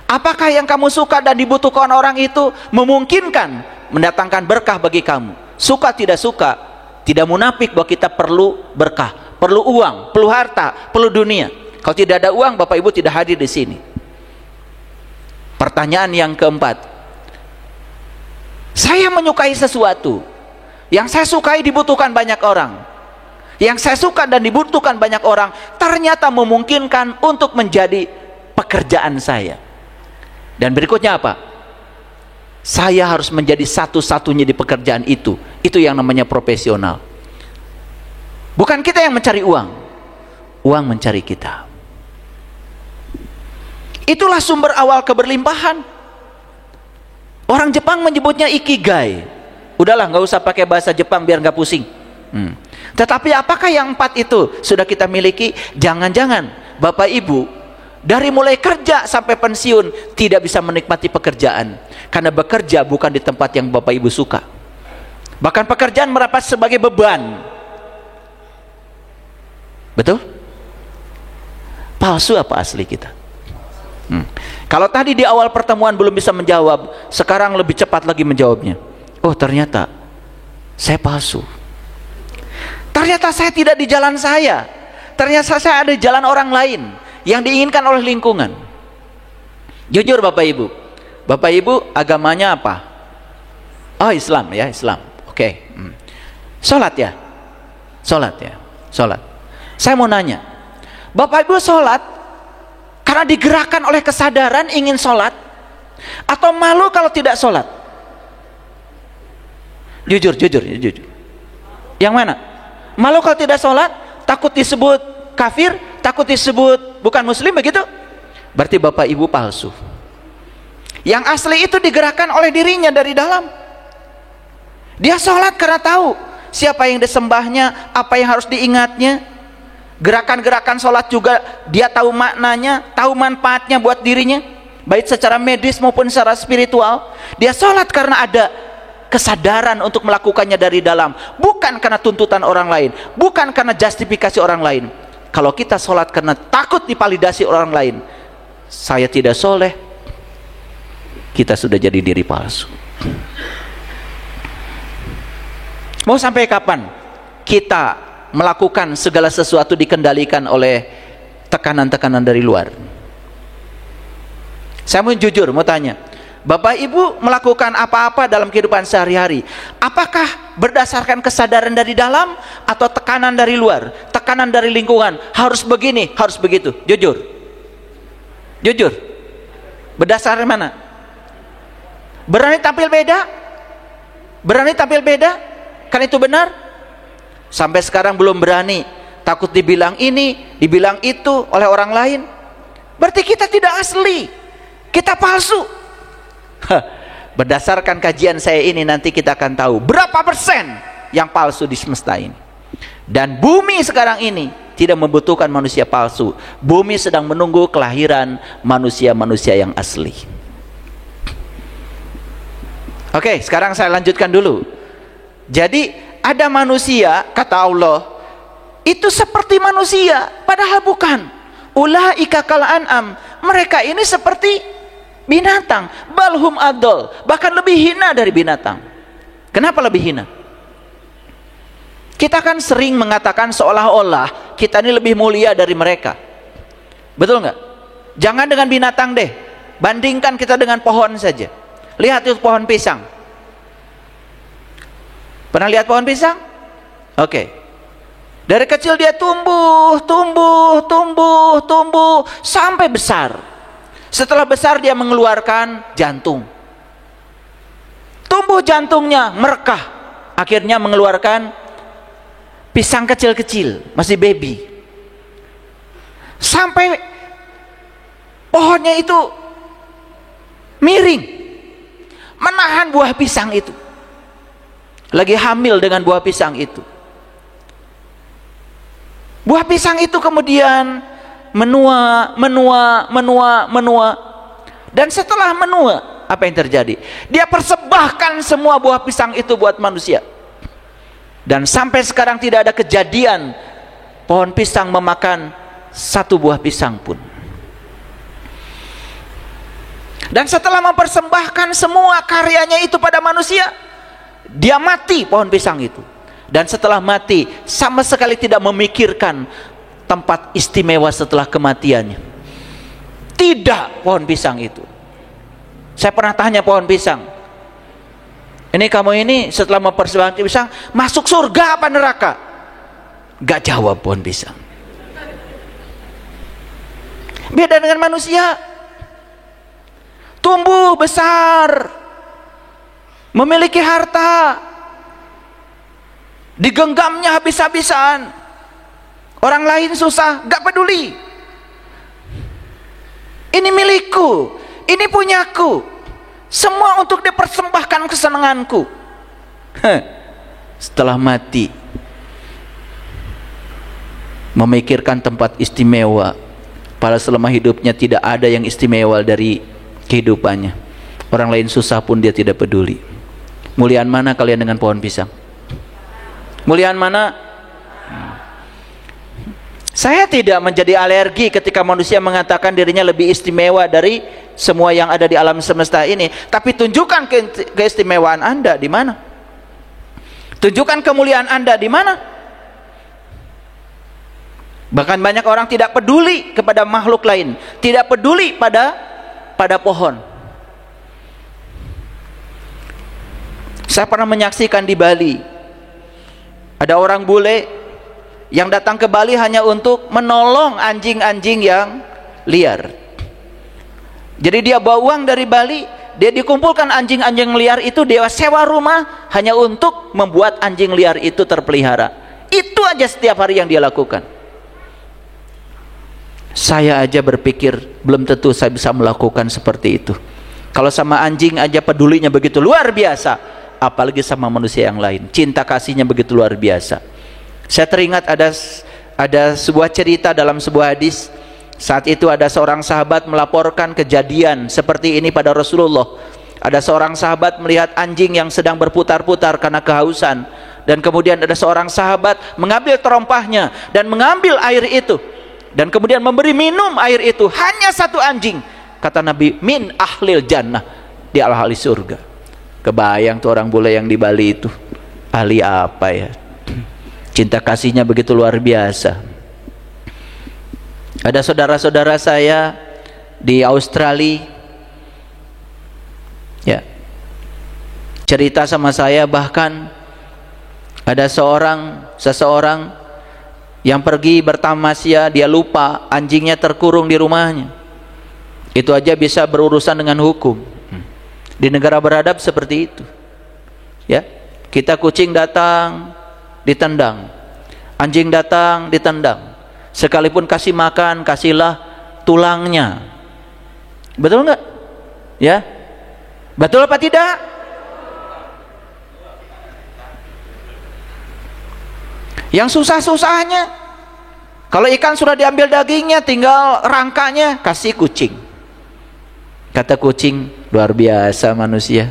Apakah yang kamu suka dan dibutuhkan orang itu memungkinkan mendatangkan berkah bagi kamu? Suka tidak suka, tidak munafik bahwa kita perlu berkah, perlu uang, perlu harta, perlu dunia. Kalau tidak ada uang, Bapak Ibu tidak hadir di sini. Pertanyaan yang keempat, saya menyukai sesuatu, yang saya sukai dibutuhkan banyak orang, yang saya suka dan dibutuhkan banyak orang, ternyata memungkinkan untuk menjadi pekerjaan saya. Dan berikutnya apa? Saya harus menjadi satu-satunya di pekerjaan itu. Itu yang namanya profesional. Bukan kita yang mencari uang, uang mencari kita. Itulah sumber awal keberlimpahan. Orang Jepang menyebutnya ikigai. Udahlah, nggak usah pakai bahasa Jepang biar nggak pusing. Tetapi apakah yang 4 itu sudah kita miliki? Jangan-jangan Bapak Ibu dari mulai kerja sampai pensiun tidak bisa menikmati pekerjaan, karena bekerja bukan di tempat yang Bapak Ibu suka. Bahkan pekerjaan merapat sebagai beban. Betul? Palsu apa asli kita? Kalau tadi di awal pertemuan belum bisa menjawab, sekarang lebih cepat lagi menjawabnya. Oh, ternyata saya palsu. Ternyata saya tidak di jalan saya. Ternyata saya ada di jalan orang lain yang diinginkan oleh lingkungan. Jujur Bapak Ibu, Bapak Ibu agamanya apa? Oh, Islam ya, Islam. Oke. Sholat ya? Sholat ya? Sholat. Saya mau nanya, Bapak Ibu sholat karena digerakkan oleh kesadaran ingin sholat, atau malu kalau tidak sholat? Jujur. Yang mana? Malu kalau tidak sholat, takut disebut kafir, takut disebut bukan muslim, begitu? Berarti Bapak Ibu palsu. Yang asli itu digerakkan oleh dirinya dari dalam. Dia sholat karena tahu siapa yang disembahnya, apa yang harus diingatnya. Gerakan-gerakan sholat juga dia tahu maknanya, tahu manfaatnya buat dirinya, baik secara medis maupun secara spiritual. Dia sholat karena ada kesadaran untuk melakukannya dari dalam, bukan karena tuntutan orang lain, bukan karena justifikasi orang lain. Kalau kita sholat karena takut divalidasi orang lain, saya tidak soleh, kita sudah jadi diri palsu. Mau sampai kapan kita melakukan segala sesuatu dikendalikan oleh tekanan-tekanan dari luar? Saya mau jujur, mau tanya, Bapak Ibu melakukan apa-apa dalam kehidupan sehari-hari, apakah berdasarkan kesadaran dari dalam atau tekanan dari luar, tekanan dari lingkungan, harus begini, harus begitu? Jujur berdasarkan mana? Berani tampil beda kan itu benar? Sampai sekarang belum berani, takut dibilang ini, dibilang itu oleh orang lain. Berarti kita tidak asli, kita palsu. Berdasarkan kajian saya ini, nanti kita akan tahu berapa persen yang palsu di semesta ini. Dan bumi sekarang ini tidak membutuhkan manusia palsu. Bumi sedang menunggu kelahiran manusia-manusia yang asli. Oke, sekarang saya lanjutkan dulu. Jadi ada manusia, kata Allah, itu seperti manusia, padahal bukan. Ulaika kal an'am, mereka ini seperti binatang, balhum adol, bahkan lebih hina dari binatang. Kenapa lebih hina? Kita kan sering mengatakan seolah-olah kita ini lebih mulia dari mereka. Betul nggak? Jangan dengan binatang deh, bandingkan kita dengan pohon saja. Lihat itu pohon pisang. Pernah lihat pohon pisang? Oke. Dari kecil dia tumbuh sampai besar. Setelah besar dia mengeluarkan jantung. Tumbuh jantungnya, merekah, akhirnya mengeluarkan pisang kecil-kecil, masih baby. Sampai pohonnya itu miring, menahan buah pisang itu. Lagi hamil dengan buah pisang itu. Buah pisang itu kemudian menua. Dan setelah menua, apa yang terjadi? Dia persembahkan semua buah pisang itu buat manusia. Dan sampai sekarang tidak ada kejadian pohon pisang memakan satu buah pisang pun. Dan setelah mempersembahkan semua karyanya itu pada manusia, dia mati pohon pisang itu. Dan setelah mati sama sekali tidak memikirkan tempat istimewa setelah kematiannya. Tidak pohon pisang itu. Saya pernah tanya pohon pisang, ini kamu ini setelah mempersembahkan pisang masuk surga apa neraka? Gak jawab pohon pisang. Beda dengan manusia, tumbuh besar, memiliki harta, digenggamnya habis-habisan, orang lain susah, gak peduli. Ini milikku, ini punyaku, semua untuk dipersembahkan kesenanganku. Setelah mati memikirkan tempat istimewa, padahal selama hidupnya tidak ada yang istimewa dari kehidupannya. Orang lain susah pun dia tidak peduli. Muliaan mana kalian dengan pohon pisang? Muliaan mana? Saya tidak menjadi alergi ketika manusia mengatakan dirinya lebih istimewa dari semua yang ada di alam semesta ini. Tapi tunjukkan keistimewaan Anda di mana? Tunjukkan kemuliaan Anda di mana? Bahkan banyak orang tidak peduli kepada makhluk lain, tidak peduli pada pohon. Saya pernah menyaksikan di Bali, ada orang bule yang datang ke Bali hanya untuk menolong anjing-anjing yang liar. Jadi dia bawa uang dari Bali, dia dikumpulkan anjing-anjing liar itu, dia sewa rumah hanya untuk membuat anjing liar itu terpelihara. Itu aja setiap hari yang dia lakukan. Saya aja berpikir belum tentu saya bisa melakukan seperti itu. Kalau sama anjing aja pedulinya begitu luar biasa, apalagi sama manusia yang lain, cinta kasihnya begitu luar biasa. Saya teringat ada sebuah cerita dalam sebuah hadis. Saat itu ada seorang sahabat melaporkan kejadian seperti ini pada Rasulullah. Ada seorang sahabat melihat anjing yang sedang berputar-putar karena kehausan, dan kemudian ada seorang sahabat mengambil terompahnya dan mengambil air itu, dan kemudian memberi minum air itu hanya satu anjing. Kata Nabi, min ahlil jannah, di ahli surga. Kebayang tuh orang bule yang di Bali itu ahli apa ya, cinta kasihnya begitu luar biasa. Ada saudara-saudara saya di Australia ya, cerita sama saya, bahkan ada seseorang yang pergi bertamasya, dia lupa anjingnya terkurung di rumahnya. Itu aja bisa berurusan dengan hukum. Di negara beradab seperti itu. Ya, kita kucing datang ditendang, anjing datang ditendang. Sekalipun kasih makan, kasihlah tulangnya. Betul enggak? Ya. Betul apa tidak? Yang susah-susahnya, kalau ikan sudah diambil dagingnya, tinggal rangkanya, kasih kucing. Kata kucing, luar biasa manusia.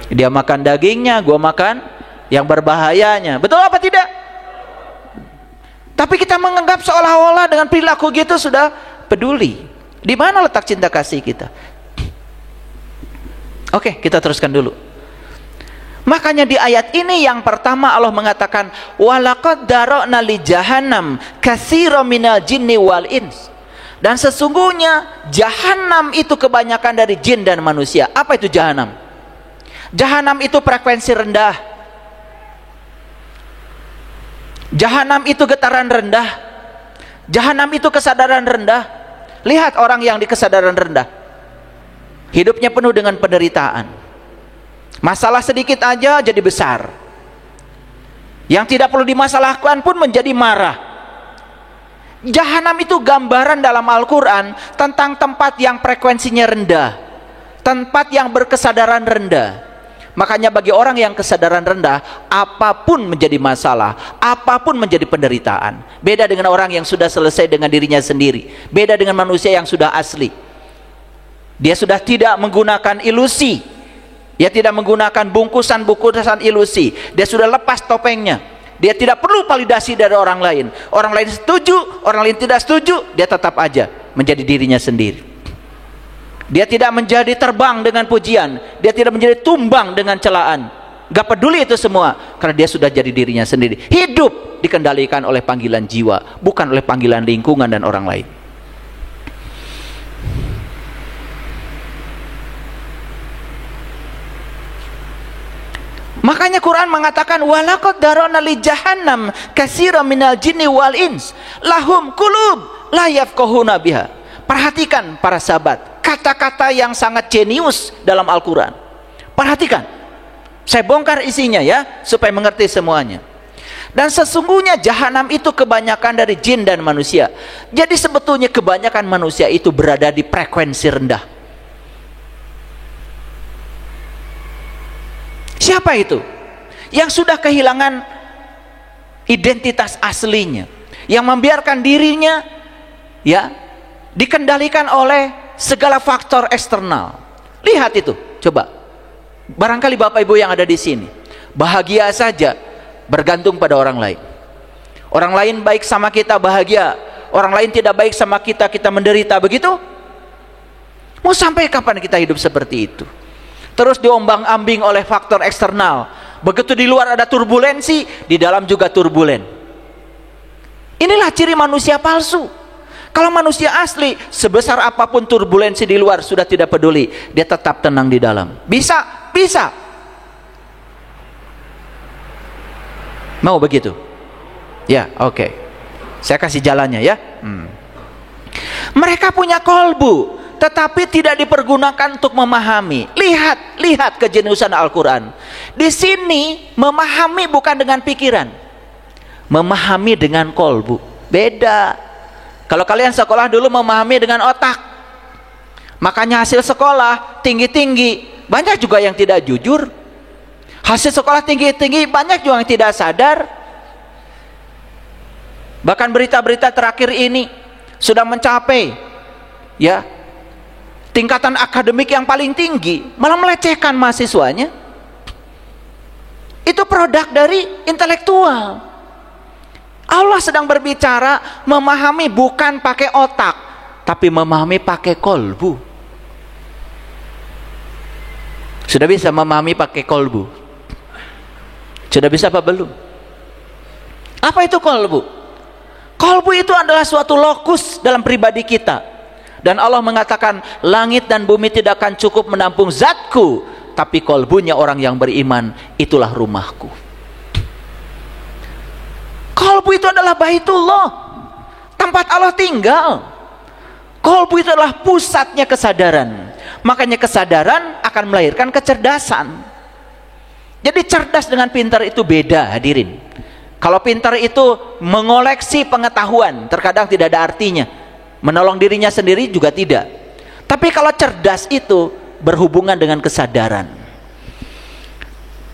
Dia makan dagingnya, gua makan yang berbahayanya. Betul apa tidak? Tapi kita menganggap seolah-olah dengan perilaku gitu sudah peduli. Di mana letak cinta kasih kita? Oke, kita teruskan dulu. Makanya di ayat ini yang pertama Allah mengatakan, walaqad dara'na li jahannam katsiran minal jinni wal ins. Dan sesungguhnya jahanam itu kebanyakan dari jin dan manusia. Apa itu jahanam? Jahanam itu frekuensi rendah. Jahanam itu getaran rendah. Jahanam itu kesadaran rendah. Lihat orang yang di kesadaran rendah, hidupnya penuh dengan penderitaan. Masalah sedikit aja jadi besar. Yang tidak perlu dimasalahkan pun menjadi marah. Jahanam itu gambaran dalam Al-Quran tentang tempat yang frekuensinya rendah, tempat yang berkesadaran rendah. Makanya bagi orang yang kesadaran rendah, apapun menjadi masalah, apapun menjadi penderitaan. Beda dengan orang yang sudah selesai dengan dirinya sendiri. Beda dengan manusia yang sudah asli. Dia sudah tidak menggunakan ilusi. Dia tidak menggunakan bungkusan-bungkusan ilusi. Dia sudah lepas topengnya. Dia tidak perlu validasi dari orang lain. Orang lain setuju, orang lain tidak setuju, dia tetap aja menjadi dirinya sendiri. Dia tidak menjadi terbang dengan pujian, dia tidak menjadi tumbang dengan celaan. Gak peduli itu semua, karena dia sudah jadi dirinya sendiri. Hidup dikendalikan oleh panggilan jiwa, bukan oleh panggilan lingkungan dan orang lain. Makanya Quran mengatakan walaqad darana li jahannam katsiran minal jinni wal ins lahum qulub la yafqahuna biha. Perhatikan para sahabat, kata-kata yang sangat jenius dalam Al-Quran. Perhatikan, saya bongkar isinya ya, supaya mengerti semuanya. Dan sesungguhnya jahanam itu kebanyakan dari jin dan manusia. Jadi sebetulnya kebanyakan manusia itu berada di frekuensi rendah. Siapa itu? Yang sudah kehilangan identitas aslinya, yang membiarkan dirinya ya dikendalikan oleh segala faktor eksternal. Lihat itu, coba. Barangkali Bapak Ibu yang ada di sini bahagia saja bergantung pada orang lain. Orang lain baik sama kita bahagia, orang lain tidak baik sama kita, kita menderita, begitu? Mau sampai kapan kita hidup seperti itu? Terus diombang-ambing oleh faktor eksternal. Begitu di luar ada turbulensi, di dalam juga turbulen. Inilah ciri manusia palsu. Kalau manusia asli, sebesar apapun turbulensi di luar sudah tidak peduli, dia tetap tenang di dalam. Bisa, bisa. Mau begitu? Ya, oke. Saya kasih jalannya ya. Mereka punya kolbu, tetapi tidak dipergunakan untuk memahami. Lihat kejeniusan Al-Quran. Di sini memahami bukan dengan pikiran, memahami dengan kolbu. Beda. Kalau kalian sekolah dulu memahami dengan otak, makanya hasil sekolah tinggi-tinggi. Banyak juga yang tidak jujur. Hasil sekolah tinggi-tinggi, banyak juga yang tidak sadar. Bahkan berita-berita terakhir ini sudah mencapai ya tingkatan akademik yang paling tinggi, malah melecehkan mahasiswanya. Itu produk dari intelektual. Allah sedang berbicara memahami bukan pakai otak, tapi memahami pakai kolbu. Sudah bisa memahami pakai kolbu? Sudah bisa apa belum? Apa itu kolbu? Kolbu itu adalah suatu lokus dalam pribadi kita. Dan Allah mengatakan langit dan bumi tidak akan cukup menampung zatku, tapi kolbunya orang yang beriman itulah rumahku. Kolbu itu adalah Baitullah, tempat Allah tinggal. Kolbu itu adalah pusatnya kesadaran. Makanya kesadaran akan melahirkan kecerdasan. Jadi cerdas dengan pintar itu beda, hadirin. Kalau pintar itu mengoleksi pengetahuan, terkadang tidak ada artinya. Menolong dirinya sendiri juga tidak. Tapi kalau cerdas itu berhubungan dengan kesadaran.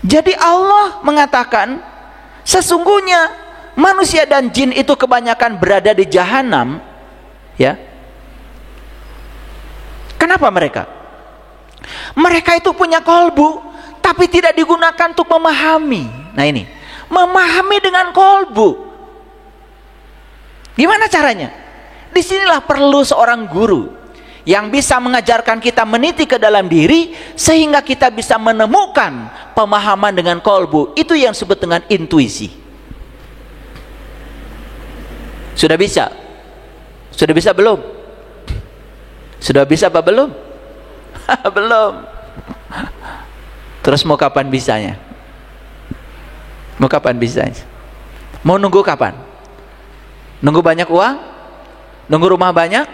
Jadi Allah mengatakan sesungguhnya manusia dan jin itu kebanyakan berada di jahanam, ya. Kenapa mereka? Mereka itu punya kolbu, tapi tidak digunakan untuk memahami. Nah ini, memahami dengan kolbu. Gimana caranya? Disinilah perlu seorang guru yang bisa mengajarkan kita meniti ke dalam diri, sehingga kita bisa menemukan pemahaman dengan kolbu. Itu yang disebut dengan intuisi. Sudah bisa? Sudah bisa belum? Sudah bisa apa belum? Belum. Terus mau kapan bisanya? Mau kapan bisanya? Mau nunggu kapan? Nunggu banyak uang? Nunggu rumah banyak?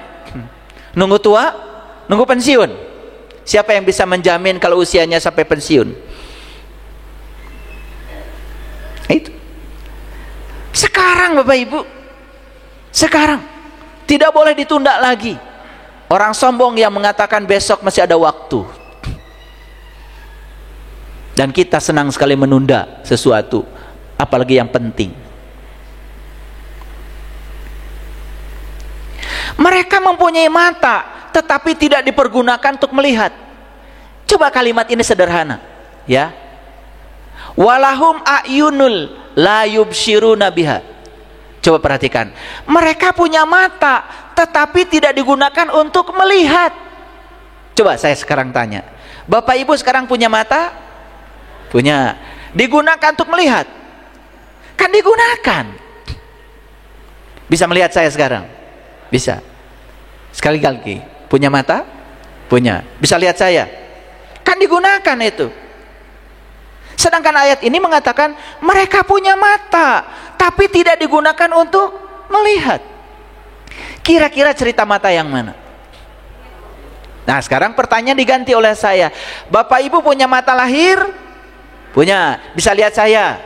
Nunggu tua? Nunggu pensiun? Siapa yang bisa menjamin kalau usianya sampai pensiun? Itu. Sekarang Bapak Ibu, sekarang tidak boleh ditunda lagi. Orang sombong yang mengatakan besok masih ada waktu, dan kita senang sekali menunda sesuatu, apalagi yang penting. Mereka mempunyai mata tetapi tidak dipergunakan untuk melihat. Coba kalimat ini sederhana ya. Walahum a'yunul la yubshiruna biha. Coba perhatikan, mereka punya mata tetapi tidak digunakan untuk melihat. Coba saya sekarang tanya, Bapak Ibu sekarang punya mata? Punya. Digunakan untuk melihat. Kan digunakan. Bisa melihat saya sekarang? Bisa. Sekali lagi, punya mata? Punya. Bisa lihat saya? Kan digunakan itu. Sedangkan ayat ini mengatakan mereka punya mata, tapi tidak digunakan untuk melihat. Kira-kira cerita mata yang mana? Nah, sekarang pertanyaan diganti oleh saya. Bapak Ibu punya mata lahir? Punya. Bisa lihat saya?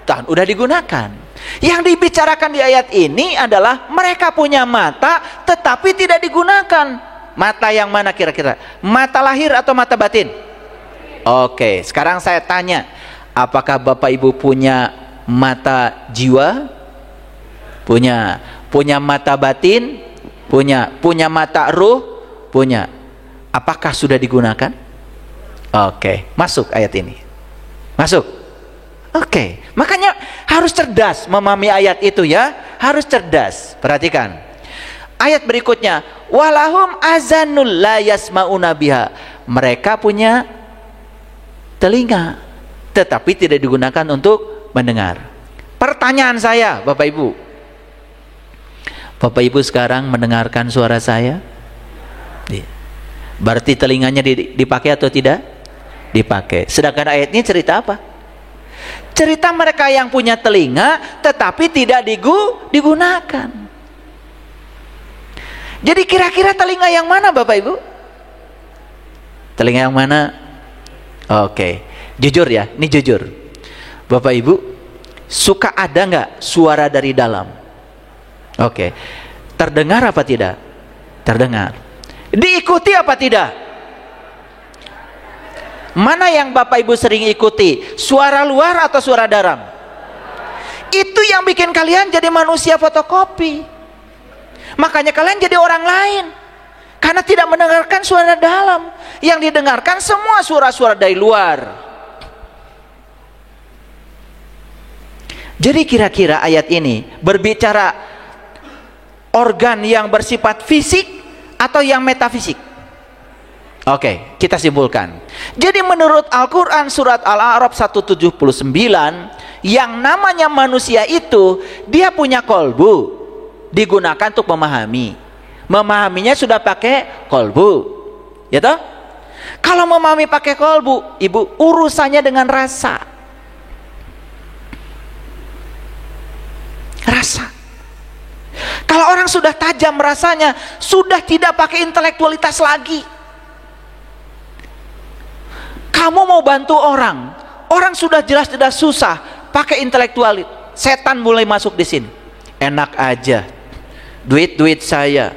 Tuhan, udah digunakan. Yang dibicarakan di ayat ini adalah mereka punya mata, tetapi tidak digunakan. Mata yang mana kira-kira? Mata lahir atau mata batin? Oke, sekarang saya tanya, apakah Bapak Ibu punya mata jiwa? Punya. Punya mata batin? Punya. Punya mata ruh? Punya. Apakah sudah digunakan? Oke, masuk ayat ini. Masuk. Oke, makanya harus cerdas memahami ayat itu ya. Harus cerdas. Perhatikan. Ayat berikutnya, walahum azanul la yasmauna biha. Mereka punya telinga, tetapi tidak digunakan untuk mendengar. Pertanyaan saya, Bapak Ibu, Bapak Ibu sekarang mendengarkan suara saya? Berarti telinganya dipakai atau tidak? Dipakai. Sedangkan ayat ini cerita apa? Cerita mereka yang punya telinga tetapi tidak digunakan. Jadi kira-kira telinga yang mana Bapak Ibu? Telinga yang mana? Oke, jujur ya, ini jujur. Bapak Ibu, suka ada nggak suara dari dalam? Oke, terdengar apa tidak? Terdengar. Diikuti apa tidak? Mana yang Bapak Ibu sering ikuti? Suara luar atau suara dalam? Itu yang bikin kalian jadi manusia fotokopi. Makanya kalian jadi orang lain. Karena tidak mendengarkan suara dalam. Yang didengarkan semua suara-suara dari luar. Jadi kira-kira ayat ini berbicara organ yang bersifat fisik atau yang metafisik? Oke, kita simpulkan. Jadi menurut Al-Quran surat Al-A'raf 179, yang namanya manusia itu dia punya kolbu, digunakan untuk memahami. Memahaminya sudah pakai kolbu, ya toh? Kalau memahami pakai kolbu, Ibu, urusannya dengan rasa. Rasa. Kalau orang sudah tajam rasanya, sudah tidak pakai intelektualitas lagi. Kamu mau bantu orang, orang sudah jelas-jelas susah, pakai intelektualitas. Setan mulai masuk di sini. Enak aja, duit saya.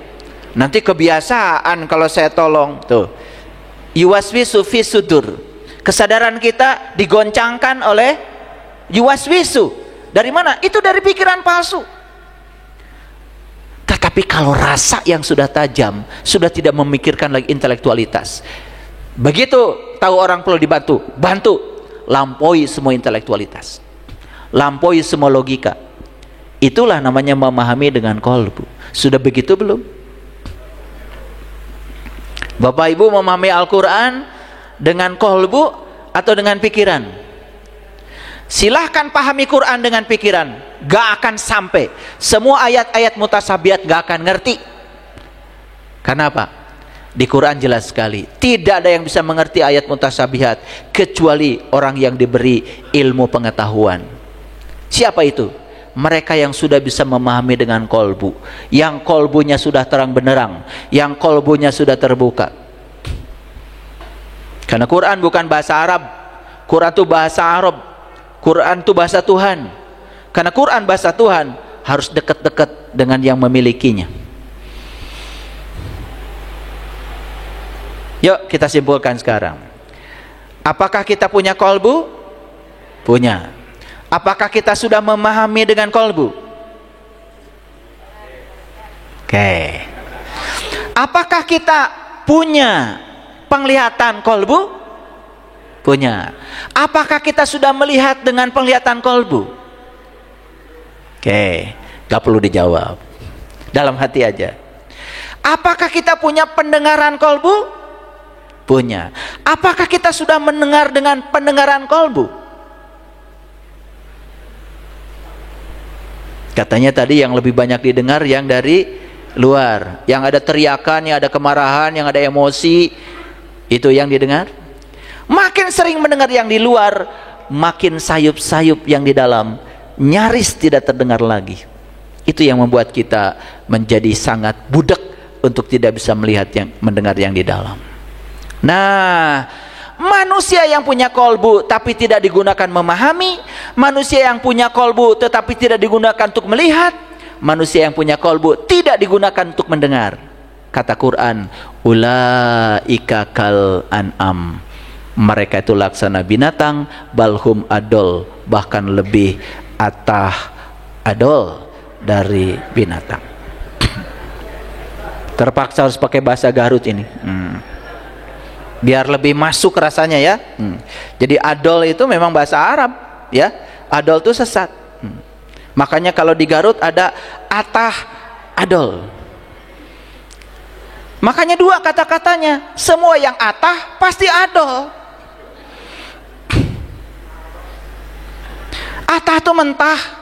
Nanti kebiasaan kalau saya tolong. Tuh, yuwaswisu fi sudur. Kesadaran kita digoncangkan oleh yuwaswisu. Dari mana? Itu dari pikiran palsu. Tetapi kalau rasa yang sudah tajam, sudah tidak memikirkan lagi intelektualitas. Begitu tahu orang perlu dibantu, bantu. Lampaui semua intelektualitas, lampaui semua logika. Itulah namanya memahami dengan kolbu. Sudah begitu belum? Bapak Ibu memahami Al-Quran dengan kolbu atau dengan pikiran? Silahkan pahami Quran dengan pikiran, gak akan sampai. Semua ayat-ayat mutasabihat gak akan ngerti. Karena apa? Di Quran jelas sekali, tidak ada yang bisa mengerti ayat mutasabihat kecuali orang yang diberi ilmu pengetahuan. Siapa itu? Mereka yang sudah bisa memahami dengan kolbu, yang kolbunya sudah terang benderang, yang kolbunya sudah terbuka. Karena Quran bukan bahasa Arab, Quran itu bahasa Arab, Quran itu bahasa Tuhan. Karena Quran bahasa Tuhan, harus dekat-dekat dengan yang memilikinya. Yuk kita simpulkan sekarang. Apakah kita punya kolbu? Punya. Apakah kita sudah memahami dengan kolbu? Oke. Apakah kita punya penglihatan kolbu? Punya. Apakah kita sudah melihat dengan penglihatan kolbu? Oke, gak perlu dijawab, dalam hati aja. Apakah kita punya pendengaran kolbu? Punya. Apakah kita sudah mendengar dengan pendengaran kolbu? Katanya tadi yang lebih banyak didengar yang dari luar, yang ada teriakan, yang ada kemarahan, yang ada emosi, itu yang didengar. Makin sering mendengar yang di luar, makin sayup-sayup yang di dalam nyaris tidak terdengar lagi. Itu yang membuat kita menjadi sangat budak untuk tidak bisa melihat mendengar yang di dalam. Nah, manusia yang punya kolbu tapi tidak digunakan memahami, manusia yang punya kolbu tetapi tidak digunakan untuk melihat, manusia yang punya kolbu tidak digunakan untuk mendengar. Kata Quran, ulaika kal an'am, mereka itu laksana binatang, balhum adol, bahkan lebih adol dari binatang. Terpaksa harus pakai bahasa Garut ini, biar lebih masuk rasanya ya. Jadi adol itu memang bahasa Arab ya. Adol itu sesat. Makanya kalau di Garut ada adol. Makanya dua kata-katanya, semua yang pasti adol. Itu mentah.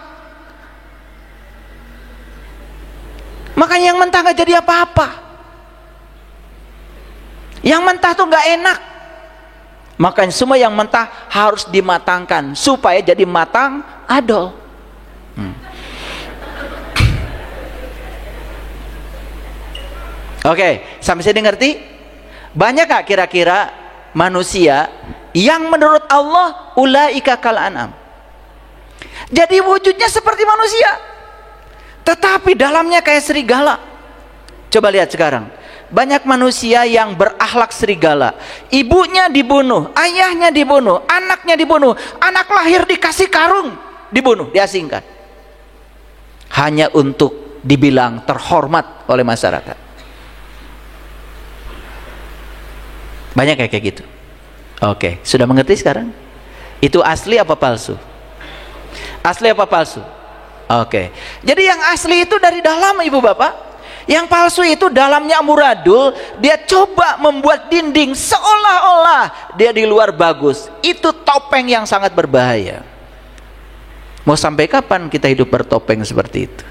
Makanya yang mentah gak jadi apa-apa. Yang mentah tuh gak enak. Makanya semua yang mentah harus dimatangkan supaya jadi matang adol. Oke, sampai sini ngerti? Banyak gak kira-kira manusia yang menurut Allah ulaika kal an'am, jadi wujudnya seperti manusia tetapi dalamnya kayak serigala? Coba lihat sekarang, banyak manusia yang berakhlak serigala. Ibunya dibunuh, ayahnya dibunuh, anaknya dibunuh, anak lahir dikasih karung, dibunuh, diasingkan, hanya untuk dibilang terhormat oleh masyarakat. Banyak kayak gitu. Oke, sudah mengerti sekarang? Itu asli apa palsu? Asli apa palsu? Oke, jadi yang asli itu dari dalam, ibu bapak. Yang palsu itu dalamnya amburadul, dia coba membuat dinding seolah-olah dia di luar bagus. Itu topeng yang sangat berbahaya. Mau sampai kapan kita hidup bertopeng seperti itu?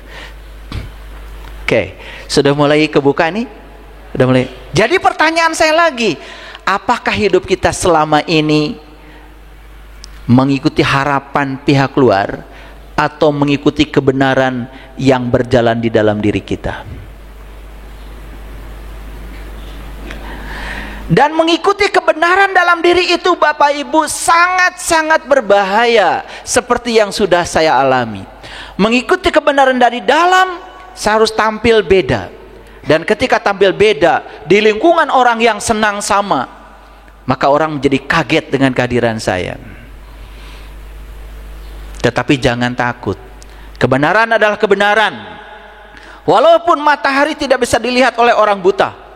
Oke, sudah mulai kebuka nih? Sudah mulai. Jadi pertanyaan saya lagi, apakah hidup kita selama ini mengikuti harapan pihak luar atau mengikuti kebenaran yang berjalan di dalam diri kita? Dan mengikuti kebenaran dalam diri itu, Bapak Ibu, sangat-sangat berbahaya, seperti yang sudah saya alami. Mengikuti kebenaran dari dalam, saya harus tampil beda. Dan ketika tampil beda di lingkungan orang yang senang sama, maka orang menjadi kaget dengan kehadiran saya. Tetapi jangan takut, kebenaran adalah kebenaran. Walaupun matahari tidak bisa dilihat oleh orang buta,